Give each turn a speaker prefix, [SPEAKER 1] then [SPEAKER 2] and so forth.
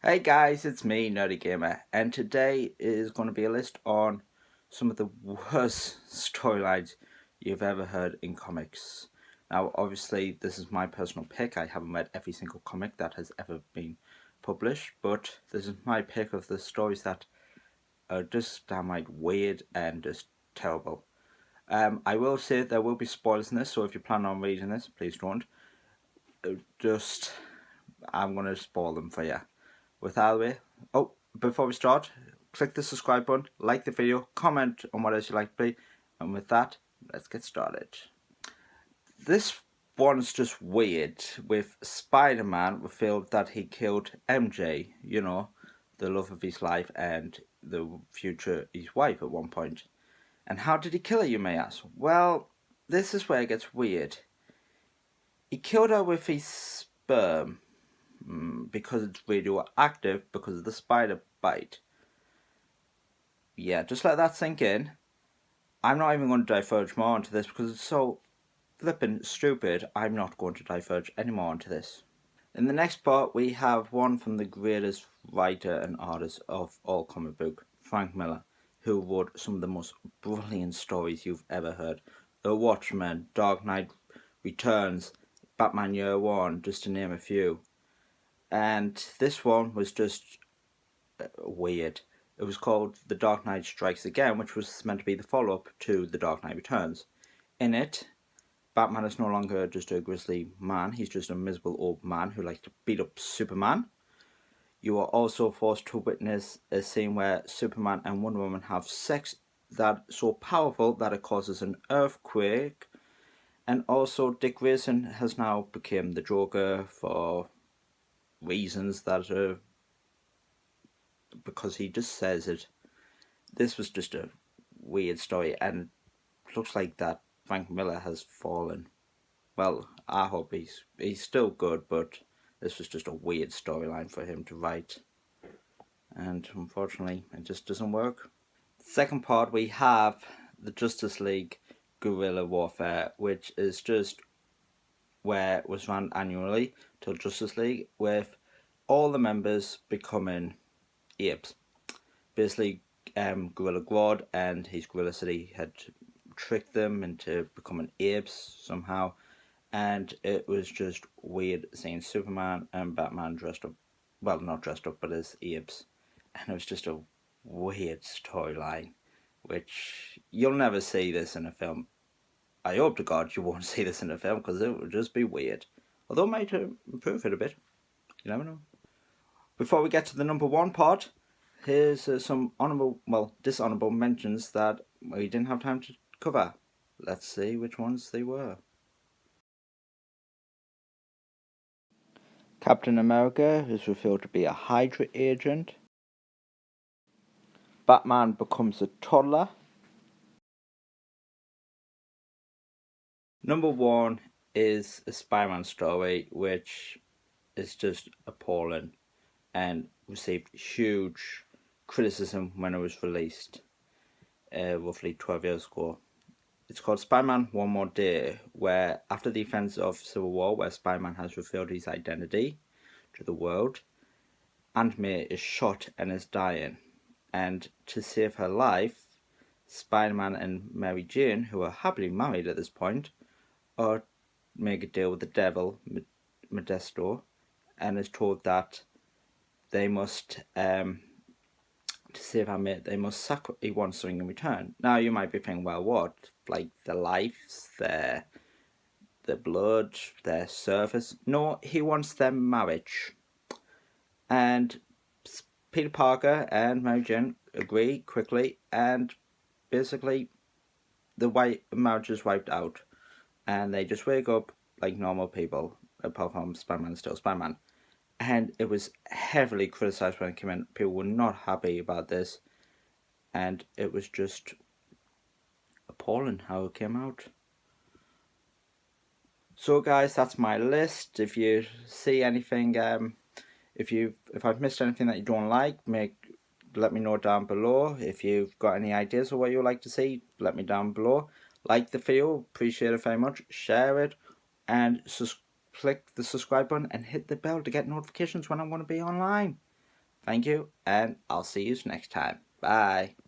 [SPEAKER 1] Hey guys, it's me, Nerdy Gamer, and today is going to be a list on some of the worst storylines you've ever heard in comics. Now, obviously, this is my personal pick. I haven't read every single comic that has ever been published, but this is my pick of the stories that are just downright weird and just terrible. I will say there will be spoilers in this, so if you plan on reading this, please don't. I'm going to spoil them for you. With that out of the way, before we start, click the subscribe button, like the video, comment on what else you like to play, and with that, let's get started. This one's just weird. With Spider-Man revealed that he killed MJ, the love of his life and the future his wife at one point. And how did he kill her, you may ask? Well, this is where it gets weird. He killed her with his sperm. Because it's radioactive because of the spider bite. Yeah, just let that sink in. I'm not even going to diverge more into this because it's so flippin' stupid. I'm not going to diverge any more into this. In the next part, we have one from the greatest writer and artist of all comic book, Frank Miller, who wrote some of the most brilliant stories you've ever heard. The Watchmen, Dark Knight Returns, Batman Year One, just to name a few. And this one was just weird. It was called The Dark Knight Strikes Again, which was meant to be the follow-up to The Dark Knight Returns. In it, Batman is no longer just a grisly man, he's just a miserable old man who likes to beat up Superman. You are also forced to witness a scene where Superman and Wonder Woman have sex that's so powerful that it causes an earthquake. And also, Dick Grayson has now become the Joker for reasons that are because he just says it. This was just a weird story, and it looks like that Frank Miller has fallen. Well, I hope he's still good, but this was just a weird storyline for him to write, and unfortunately, it just doesn't work. Second part, we have the Justice League Guerrilla Warfare, which is just where it was run annually till Justice League, with all the members becoming apes. Basically, Gorilla Grodd and his Gorilla City had tricked them into becoming apes somehow, and it was just weird seeing Superman and Batman dressed up, well, not dressed up, but as apes, and it was just a weird storyline, which you'll never see this in a film. I hope to God you won't see this in a film, because it would just be weird. Although it might improve it a bit. You never know. Before we get to the number one part, here's some dishonourable mentions that we didn't have time to cover. Let's see which ones they were. Captain America is revealed to be a Hydra agent. Batman becomes a toddler. Number one is a Spider-Man story, which is just appalling and received huge criticism when it was released roughly 12 years ago. It's called Spider-Man One More Day, where after the events of Civil War, where Spider-Man has revealed his identity to the world, Aunt May is shot and is dying. And to save her life, Spider-Man and Mary Jane, who are happily married at this point, make a deal with the devil, Modesto, and is told that they must, to save her mate, they must sacrifice. He wants something in return. Now you might be thinking, well, what? Like their lives, their blood, their service? No, he wants their marriage. And Peter Parker and Mary Jane agree quickly, and basically the marriage is wiped out, and they just wake up like normal people, apart from Spider-Man still Spider-Man. And it was heavily criticised when it came in. People were not happy about this, and it was just appalling how it came out. So guys, that's my list. If you see anything, if I've missed anything that you don't like, let me know down below. If you've got any ideas of what you'd like to see, let me down below. Like the video, appreciate it very much. Share it, and click the subscribe button and hit the bell to get notifications when I'm going to be online. Thank you, and I'll see you next time. Bye.